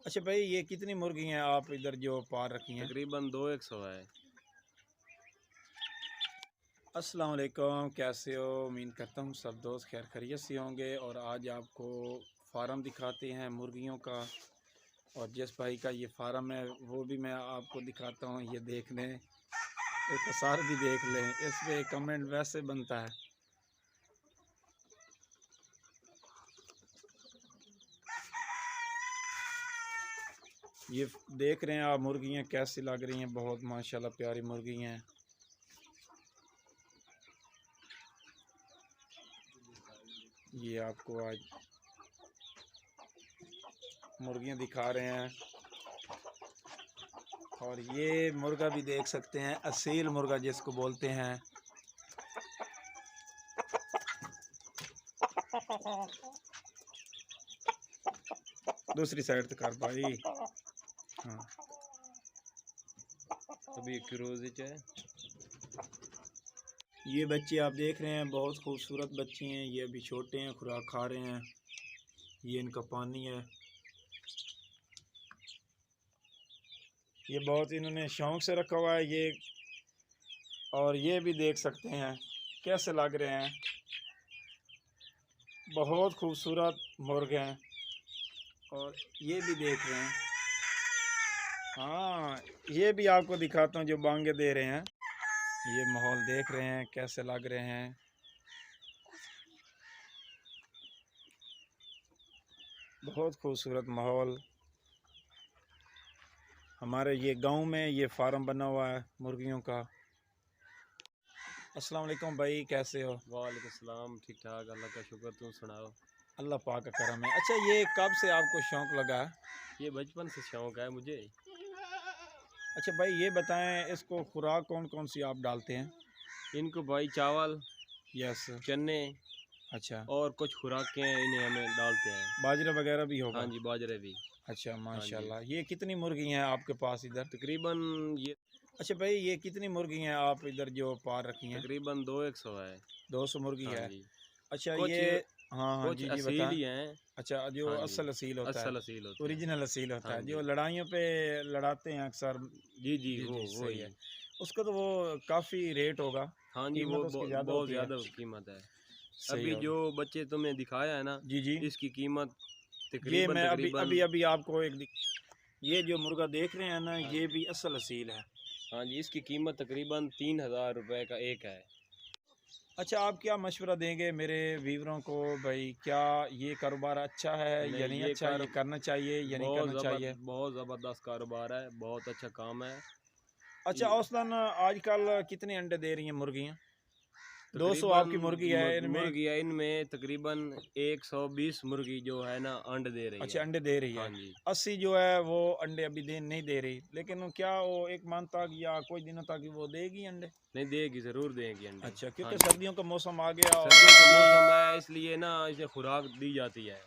अच्छा भाई, ये कितनी मुर्गी हैं आप इधर जो पार रखी हैं? तकरीबन 2-100 है। अस्सलाम वालेकुम, कैसे हो? उम्मीद करता हूँ सब दोस्त खैर खैरियत से होंगे। और आज आपको फार्म दिखाते हैं मुर्गियों का। और जिस भाई का ये फार्म है वो भी मैं आपको दिखाता हूँ, ये देख लें, एक सार भी देख लें। इस पे कमेंट वैसे बनता है। ये देख रहे हैं आप मुर्गियाँ कैसी लग रही हैं, बहुत माशाल्लाह प्यारी मुर्गी हैं। ये आपको आज मुर्गियाँ दिखा रहे हैं। और ये मुर्गा भी देख सकते हैं, असील मुर्गा जिसको बोलते हैं। दूसरी साइड से कर भाई। हाँ, अभी क्रोज है। ये बच्चे आप देख रहे हैं, बहुत खूबसूरत बच्चे हैं। ये अभी छोटे हैं, खुराक खा रहे हैं। ये इनका पानी है। ये बहुत इन्होंने शौक से रखा हुआ है ये। और ये भी देख सकते हैं कैसे लग रहे हैं, बहुत खूबसूरत मुर्गे हैं। और ये भी देख रहे हैं। हाँ, ये भी आपको दिखाता हूँ जो बांगे दे रहे हैं। ये माहौल देख रहे हैं कैसे लग रहे हैं। बहुत खूबसूरत माहौल। हमारे ये गांव में ये फार्म बना हुआ है मुर्गियों का। अस्सलाम वालेकुम भाई, कैसे हो? वालेकुम सलाम, ठीक ठाक, अल्लाह का शुक्र। तुम सुनाओ। अल्लाह पाक का करम है। अच्छा, ये कब से आपको शौक़ लगा है? ये बचपन से शौक है मुझे। अच्छा भाई, ये बताएं इसको खुराक कौन कौन सी आप डालते हैं? इनको भाई चावल, यस। चने अच्छा, और कुछ खुराकें इन्हें हमें डालते हैं। बाजरा वगैरह भी हाँ होगा? जी, बाजरे भी। अच्छा हाँ जी, माशाल्लाह। ये कितनी मुर्गी हैं आपके पास इधर? तकरीबन ये अच्छा भाई, ये कितनी मुर्गी हैं आप इधर जो पार रखी हैं? तकरीबन 2-100 है। 200 मुर्गी हाँ है। जी, अच्छा कुछ ये, हाँ हाँ, कुछ जी जी असील बताएं। ही हैं। अच्छा, जो हाँ जी, असल असील होता है, असल असील होते हैं। ओरिजिनल असील होता हाँ है, जो जी, लड़ाइयों पे लड़ाते हैं अक्सर। जी जी, जी वो जी सही वही। है। उसका तो वो काफ़ी रेट होगा, हाँ जी, वो कीमत उसकी ज़्यादा बहुत होती है। ज़्यादा कीमत है। सही अभी होगा। जो बच्चे तुमने दिखाया है ना, जी जी। इसकी कीमत ये तकरीबन मैं अभी तकरीबन अभी अभी आपको ये जो मुर्गा देख रहे हैं ना, हाँ ये जी, भी असल असील है। हाँ जी, इसकी कीमत तकरीबन 3000 रुपए का एक है। अच्छा, आप क्या मशवरा देंगे मेरे व्यूअरों को भाई? क्या ये कारोबार अच्छा है या नहीं, नहीं ये अच्छा? ये करना चाहिए या नहीं करना चाहिए? बहुत ज़बरदस्त कारोबार है, बहुत अच्छा काम है। अच्छा, ये औसतन आजकल कितने अंडे दे रही हैं मुर्गियाँ? 200 तकरीबन आपकी मुर्गी है इनमें? मुर्गी है इनमें तकरीबन 120 मुर्गी जो है ना अंड दे रही अच्छा, है। अंडे दे रही है। हाँ जी, 80 जो है वो अंडे अभी दे नहीं दे रही, लेकिन वो क्या वो 1 मंथ तक या कुछ दिनों तक वो देगी अंडे? नहीं देगी, ज़रूर देगी अंडे। अच्छा, हाँ क्योंकि जी, सर्दियों का मौसम आ गया और सर्दियों का अभी। मौसम है इसलिए ना इसे खुराक दी जाती है।